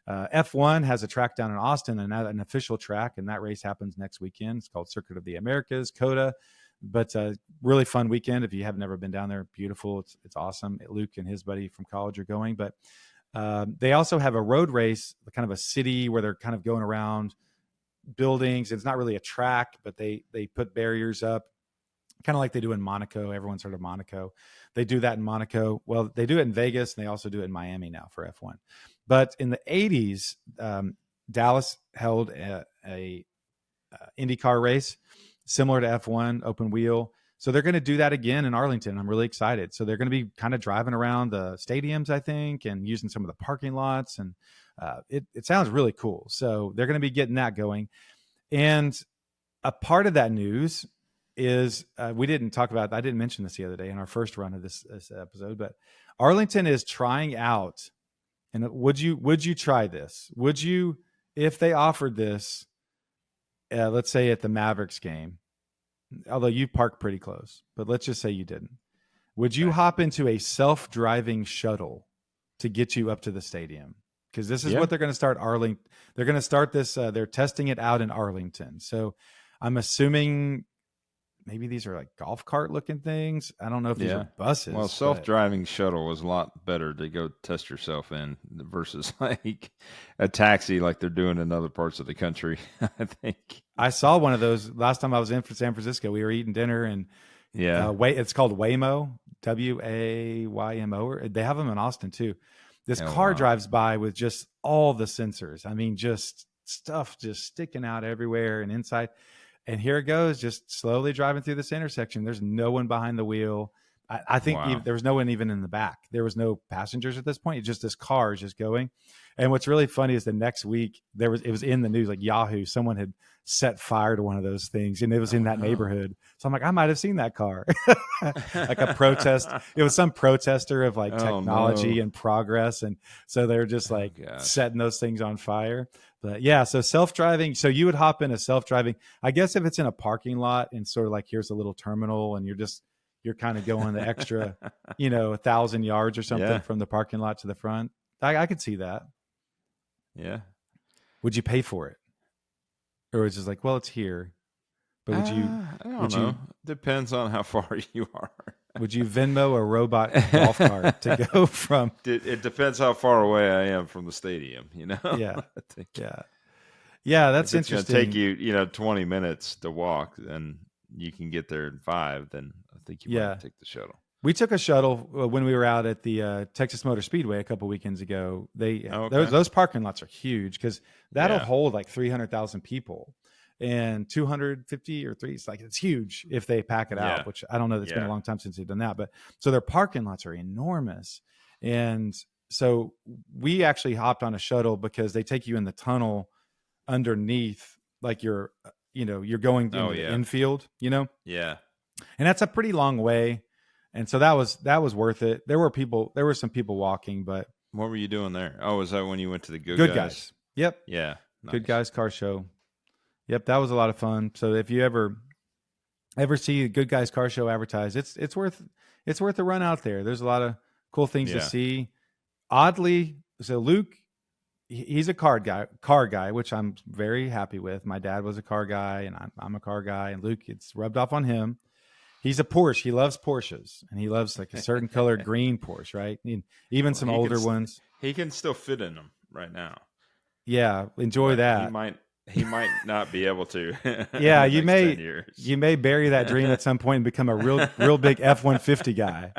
F1 has a track down in Austin, and an official track, and that race happens next weekend. It's called Circuit of the Americas, COTA. But really fun weekend. If you have never been down there, beautiful. It's awesome. Luke and his buddy from college are going. But they also have a road race, kind of a city where they're kind of going around buildings. It's not really a track, but they put barriers up, kind of like they do in Monaco. Everyone's heard of Monaco. They do that in Monaco. Well, they do it in Vegas, and they also do it in Miami now for F1. But in the 80s, Dallas held a IndyCar race similar to F1, open wheel. So they're going to do that again in Arlington. I'm really excited. So they're going to be kind of driving around the stadiums, I think, and using some of the parking lots. And it sounds really cool. So they're going to be getting that going. And a part of that news is we didn't talk about, I didn't mention this the other day in our first run of this episode, but Arlington is trying out. And would you try this? Would you, if they offered this, let's say at the Mavericks game, although you parked pretty close, but let's just say you didn't. Would you hop into a self-driving shuttle to get you up to the stadium? Because this is what they're going to start Arlington. They're going to start this. They're testing it out in Arlington. So I'm assuming maybe these are like golf cart looking things. I don't know if these are buses. Well, self-driving shuttle is a lot better to go test yourself in versus like a taxi like they're doing in other parts of the country, I think. I saw one of those last time I was in San Francisco. We were eating dinner and it's called Waymo, Waymo. They have them in Austin too. This car drives by with just all the sensors. I mean, just stuff just sticking out everywhere and inside. And here it goes, just slowly driving through this intersection. There's no one behind the wheel. I think there was no one even in the back. There was no passengers at this point. It's just this car is just going. And what's really funny is the next week it was in the news, like Yahoo, someone had set fire to one of those things, and it was in that neighborhood. So I'm like, I might have seen that car, like a protest. It was some protester of like technology and progress, and so they're just like setting those things on fire. But yeah, so self-driving. So you would hop in a self-driving. I guess if it's in a parking lot and sort of like here's a little terminal, and you're kind of going the extra, 1,000 yards or something from the parking lot to the front. I could see that. Yeah. Would you pay for it? Or it's just like, well, it's here. But would you? I don't know. Depends on how far you are. Would you Venmo a robot golf cart to go from? It depends how far away I am from the stadium, Yeah. I think. Yeah, that's if it's interesting. Going to take you, 20 minutes to walk, and you can get there in 5, then I think you might take the shuttle. We took a shuttle when we were out at the Texas Motor Speedway a couple weekends ago. Those parking lots are huge because that'll hold like 300,000 people and 250 or three. It's huge if they pack it out, which I don't know. It's been a long time since they've done that, but so their parking lots are enormous. And so we actually hopped on a shuttle because they take you in the tunnel underneath, like you're going in the infield, Yeah. And that's a pretty long way. And so that was worth it. There were some people walking, but what were you doing there? Oh, was that when you went to the Good Guys? Yep. Yeah. Nice. Good Guys car show. Yep. That was a lot of fun. So if you ever see Good Guys car show advertised, it's worth a run out there. There's a lot of cool things to see. Oddly, so Luke he's a car guy, which I'm very happy with. My dad was a car guy, and I'm a car guy, and Luke, it's rubbed off on him. He's a Porsche. He loves Porsches, and he loves like a certain color green Porsche, right? And even Well, some older ones. he can still fit in them right now, Yeah, enjoy but that. he might not be able to in Yeah, the next 10 years. you may bury that dream at some point and become a real big F-150 guy.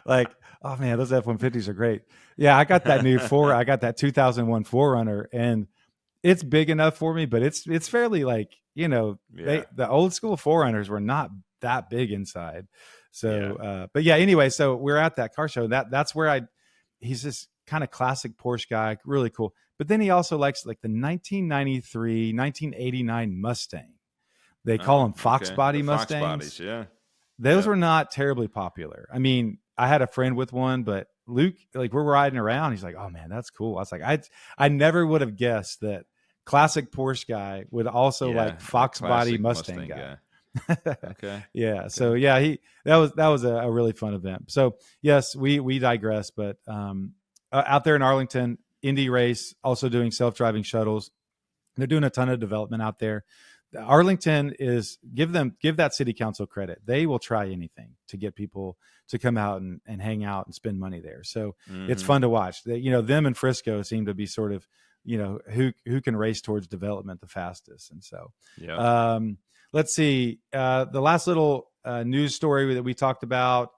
Like, oh man, those F-150s are great. Yeah, I got that 2001 4Runner, and it's big enough for me, but it's fairly like, Yeah. the old school 4Runners were not that big inside. So, Yeah. but yeah, anyway, so we're at that car show. That's where he's this kind of classic Porsche guy, really cool. But then he also likes like the 1993, 1989 Mustang. They call them Fox Okay. body The Fox Mustangs. bodies, yeah. Those Yeah. were not terribly popular. I mean, I had a friend with one, but Luke, like we're riding around, he's like, "Oh man, that's cool." I was like, I never would have guessed that classic Porsche guy would also Yeah, like Fox body classic Mustang guy. Okay. Yeah. Okay. So yeah, that was a really fun event. So yes, we digress, but out there in Arlington, Indy race, also doing self-driving shuttles. They're doing a ton of development out there. Arlington is give that city council credit. They will try anything to get people to come out and hang out and spend money there. So it's fun to watch. Them and Frisco seem to be sort of, who can race towards development the fastest. And so, Yeah. let's see. The last little news story that we talked about,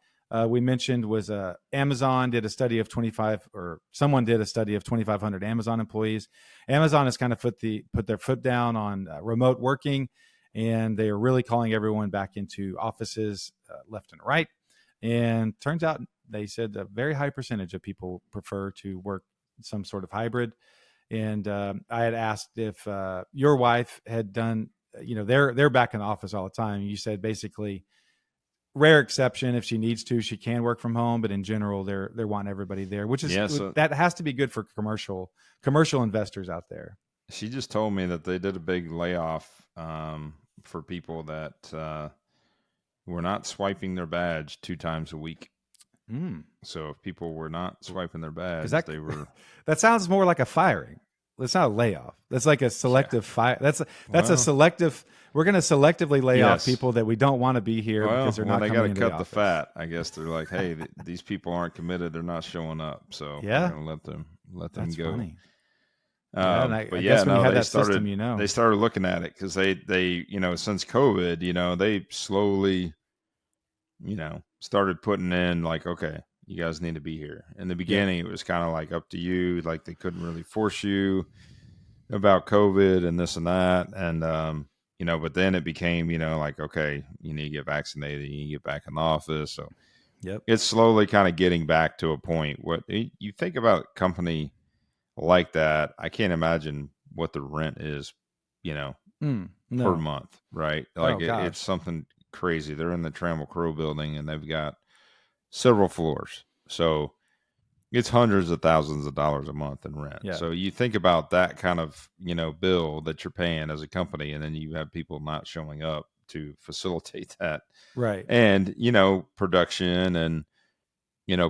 we mentioned was Amazon did a study of 2,500 Amazon employees. Amazon has kind of put their foot down on remote working, and they are really calling everyone back into offices left and right. And turns out they said a very high percentage of people prefer to work some sort of hybrid. And I had asked if your wife had done, they're back in the office all the time. You said basically, rare exception, if she needs to, she can work from home, but in general, they're wanting everybody there, which is that has to be good for commercial investors out there. She just told me that they did a big layoff for people that were not swiping their badge 2 times a week. So if people were not swiping their badge, they were. That sounds more like a firing. That's not a layoff. That's like a selective fire. That's a selective. We're going to selectively lay off people that we don't want to be here because they're not. They got to cut the fat. I guess they're like, hey, these people aren't committed. They're not showing up. So we're going to let them go. Funny. I guess when you had that system, they started looking at it because they since COVID, they slowly, started putting in like, okay, you guys need to be here. In the beginning, it was kind of like up to you. Like they couldn't really force you about COVID and this and that. And, but then it became, like, okay, you need to get vaccinated. You need to get back in the office. So it's slowly kind of getting back to a point. What you think about a company like that, I can't imagine what the rent is, per month, right? Like it's something crazy. They're in the Trammell Crow building and they've got several floors. So it's hundreds of thousands of dollars a month in rent. Yeah. So you think about that kind of, bill that you're paying as a company, and then you have people not showing up to facilitate that. Right. And, production and,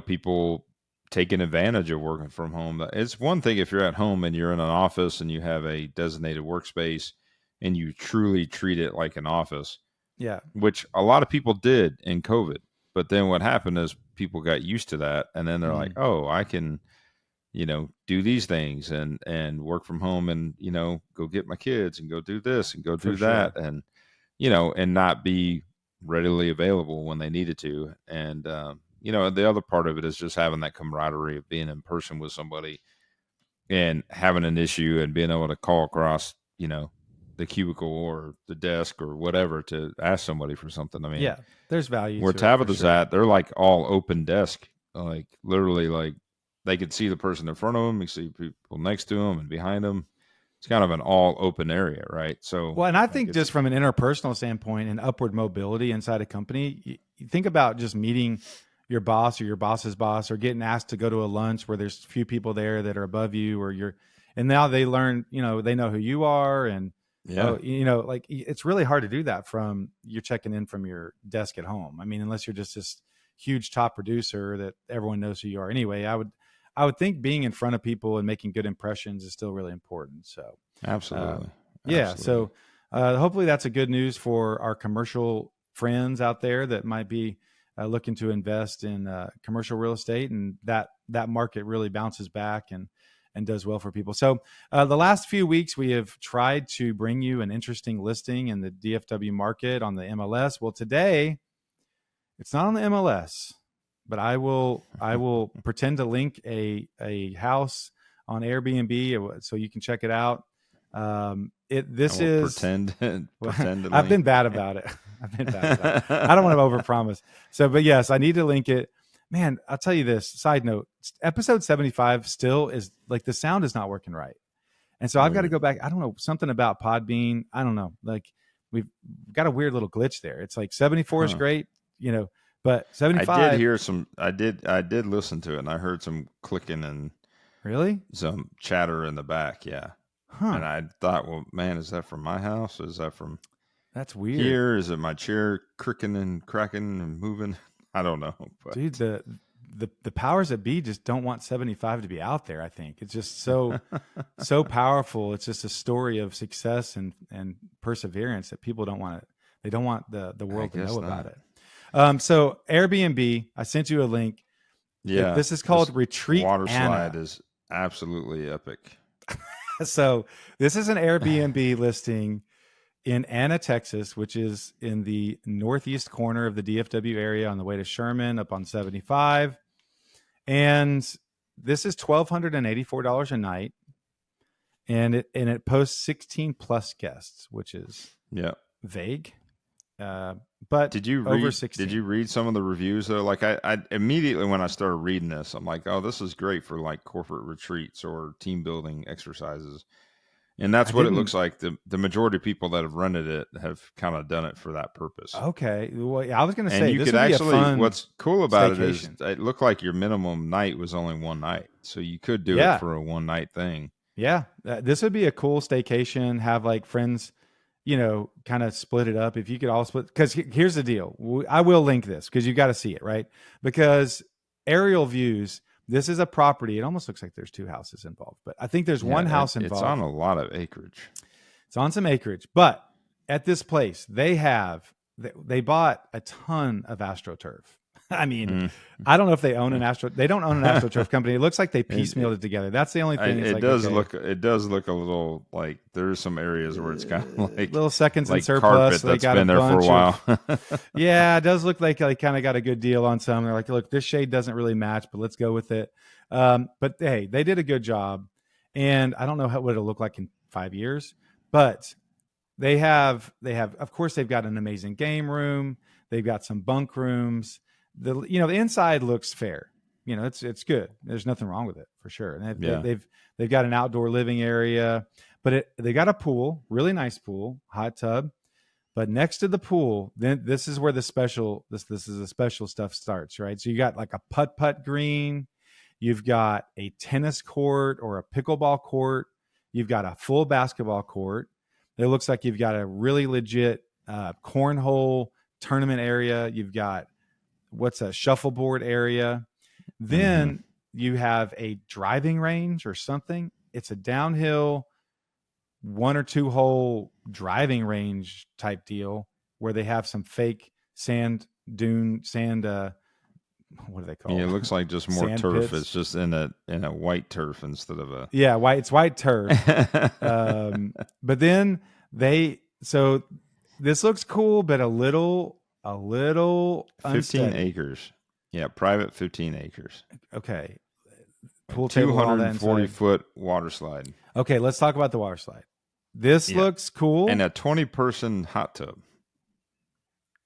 people taking advantage of working from home. It's one thing if you're at home and you're in an office and you have a designated workspace and you truly treat it like an office. Yeah. Which a lot of people did in COVID. But then what happened is people got used to that, and then they're like, oh, I can, do these things and work from home and, go get my kids and go do this and go do that. And, and not be readily available when they needed to. And, the other part of it is just having that camaraderie of being in person with somebody and having an issue and being able to call across, the cubicle or the desk or whatever to ask somebody for something. I mean, there's value. Where Tabitha's at, they're like all open desk, like literally, like they could see the person in front of them, you see people next to them and behind them. It's kind of an all open area, right? So, well, and I think just from an interpersonal standpoint and upward mobility inside a company, you think about just meeting your boss or your boss's boss, or getting asked to go to a lunch where there's a few people there that are above you, and now they learn, they know who you are, and like it's really hard to do that from you're checking in from your desk at home. I mean, unless you're just this huge top producer that everyone knows who you are. Anyway, I would think being in front of people and making good impressions is still really important. So Absolutely. yeah. Absolutely. So hopefully that's a good news for our commercial friends out there that might be looking to invest in commercial real estate, and that market really bounces back and does well for people. So the last few weeks we have tried to bring you an interesting listing in the DFW market on the MLS. Well, today it's not on the MLS, but I will pretend to link a house on Airbnb so you can check it out. This is pretend to I've been link. bad about it. I've been bad about it. I don't want to overpromise. So, but yes, I need to link it. Man, I'll tell you this. Side note: episode 75 still is like the sound is not working right, and so I've got to go back. I don't know, something about Podbean. I don't know. Like we've got a weird little glitch there. It's like 74 is great, but 75. I did hear some. I did listen to it, and I heard some clicking and really some chatter in the back. Yeah. Huh. And I thought, well, man, is that from my house? Is that from that's weird here? Is it my chair cricking and cracking and moving? I don't know. But. Dude, the powers that be just don't want 75 to be out there. I think it's just so powerful. It's just a story of success and perseverance that people don't want it. They don't want the world to know about it. So Airbnb, I sent you a link. Yeah, this is called Retreat Water Anna. Slide is absolutely epic. So this is an Airbnb listing in Anna, Texas, which is in the northeast corner of the DFW area on the way to Sherman up on 75. And this is $1,284 a night. And it posts 16 plus guests, which is vague. But did you read some of the reviews though? Like I immediately when I started reading this, I'm like, oh, this is great for like corporate retreats or team building exercises. And that's what it looks like. The majority of people that have rented it have kind of done it for that purpose. Okay. Well, I was going to say, you could actually, what's cool about it is it looked like your minimum night was only one night. So you could do it for a one night thing. Yeah. This would be a cool staycation, have like friends, kind of split it up. If you could all split, because here's the deal. I will link this because you got to see it, right? Because aerial views, this is a property. It almost looks like there's two houses involved, but I think there's one house involved. It's on a lot of acreage. It's on some acreage, but at this place, they bought a ton of AstroTurf. I mean, I don't know if they own they don't own an AstroTurf company. It looks like they piecemealed it together. That's the only thing. It does look a little like there's some areas where it's kind of like little seconds like in surplus. Carpet that's been there for a while. Yeah, it does look like they kind of got a good deal on some. They're like, look, this shade doesn't really match, but let's go with it. But hey, they did a good job. And I don't know what it'll look like in 5 years, but they have, of course, they've got an amazing game room. They've got some bunk rooms. The inside looks fair. It's good. There's nothing wrong with it for sure. And they've got an outdoor living area, but they got a pool, really nice pool, hot tub. But next to the pool, then this is where the special stuff starts, right? So you got like a putt green, you've got a tennis court or a pickleball court, you've got a full basketball court. It looks like you've got a really legit cornhole tournament area. You've got what's a shuffleboard area. Then you have a driving range or something. It's a downhill 1 or 2 hole driving range type deal where they have some fake sand. What are they called? Yeah, it looks like just more turf. Pits. It's just in a white turf instead of a white. It's white turf. But then so this looks cool, but a little 15 unsteady. acres. Yeah, private 15 acres. Okay. Pool table, 240-foot water slide. Okay, let's talk about the water slide. This looks cool. And a 20-person hot tub.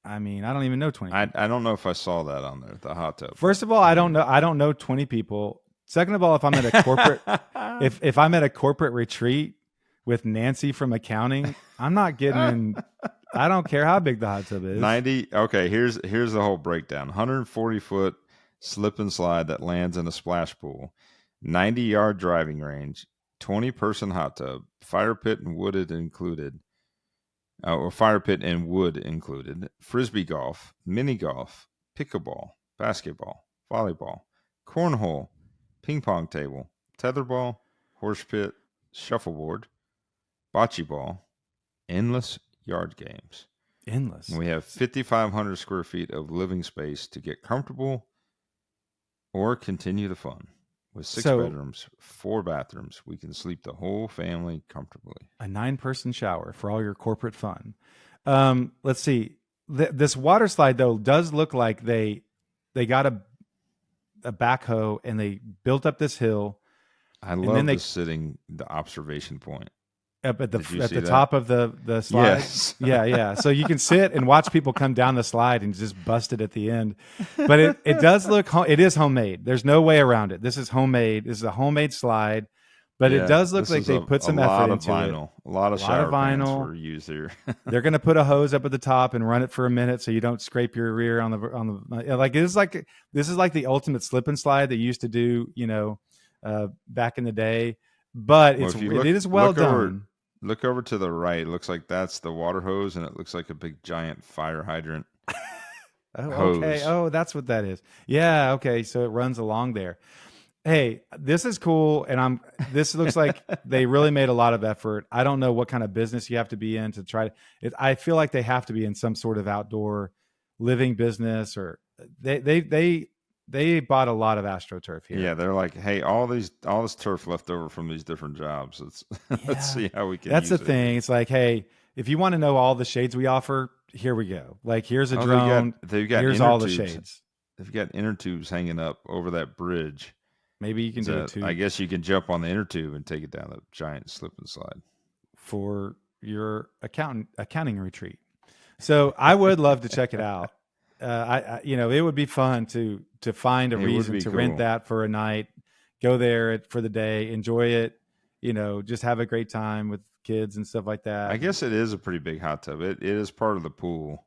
I mean, I don't even know 20. I don't know if I saw that on there, the hot tub. First of all, I don't know 20 people. Second of all, if I'm at a corporate if I'm at a corporate retreat with Nancy from accounting, I'm not getting in. I don't care how big the hot tub is. 90. Okay, here's the whole breakdown. 140-foot slip and slide that lands in a splash pool, 90-yard driving range, 20-person hot tub, fire pit and wood included, frisbee golf, mini golf, pickleball, basketball, volleyball, cornhole, ping pong table, tetherball, horse pit, shuffleboard, bocce ball, endless yard games. Endless. And we have 5,500 square feet of living space to get comfortable or continue the fun. With 6 bedrooms, 4 bathrooms, we can sleep the whole family comfortably. A 9-person shower for all your corporate fun. Let's see. This water slide, though, does look like they got a backhoe and they built up this hill. I love the observation point. Up at the top of the slide. Yes. Yeah. So you can sit and watch people come down the slide and just bust it at the end. But it does look, it is homemade. There's no way around it. This is homemade. This is a homemade slide. But it does look like they put some effort into it. A lot of shower pans were used here. They're going to put a hose up at the top and run it for a minute so you don't scrape your rear on the like. This is like the ultimate slip and slide that you used to do, back in the day. But it is well done. Look over to the right. It looks like that's the water hose, and it looks like a big giant fire hydrant. hose. Okay. Oh, that's what that is. Yeah. Okay. So it runs along there. Hey, this is cool, and this looks like they really made a lot of effort. I don't know what kind of business you have to be in to try it. I feel like they have to be in some sort of outdoor living business, or they bought a lot of AstroTurf here. Yeah, they're like, hey, all this turf left over from these different jobs. Let's see how we can. That's the thing. It's like, hey, if you want to know all the shades we offer, here we go. Like, here's a drone. They've got here's all the shades. They've got inner tubes hanging up over that bridge. Maybe you can do it too. I guess you can jump on the inner tube and take it down the giant slip and slide for your accounting retreat. So I would love to check it out. It would be fun to find a reason to rent that for a night, go there for the day, enjoy it, just have a great time with kids and stuff like that. I guess it is a pretty big hot tub. It is part of the pool.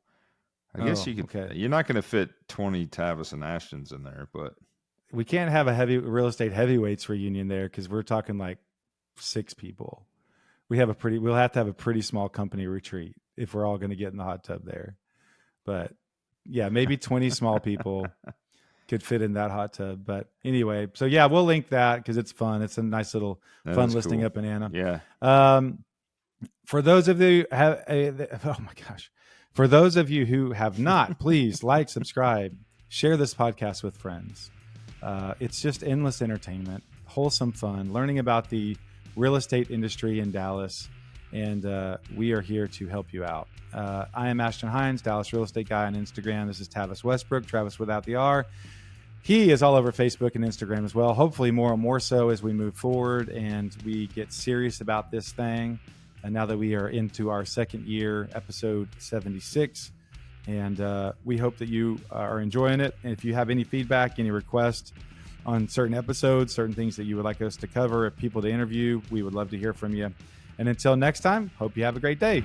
I guess you could. Okay. You're not going to fit 20 Tavis and Ashtons in there, but we can't have a heavy real estate heavyweights reunion there because we're talking like 6 people. We'll have to have a pretty small company retreat if we're all going to get in the hot tub there. But yeah, maybe 20 small people could fit in that hot tub. But anyway, so yeah, we'll link that because it's fun. It's a nice little fun listing up in Anna. Yeah. For those of you for those of you who have not, please like, subscribe, share this podcast with friends. It's just endless entertainment, wholesome fun, learning about the real estate industry in Dallas, and we are here to help you out. I am Ashton Hines, Dallas real estate guy on Instagram. This is Tavis Westbrook, Travis without the R. He is all over Facebook and Instagram as well, hopefully more and more so as we move forward and we get serious about this thing. And now that we are into our second year, episode 76, and we hope that you are enjoying it. And if you have any feedback, any requests on certain episodes, certain things that you would like us to cover, people to interview, we would love to hear from you. And until next time, hope you have a great day.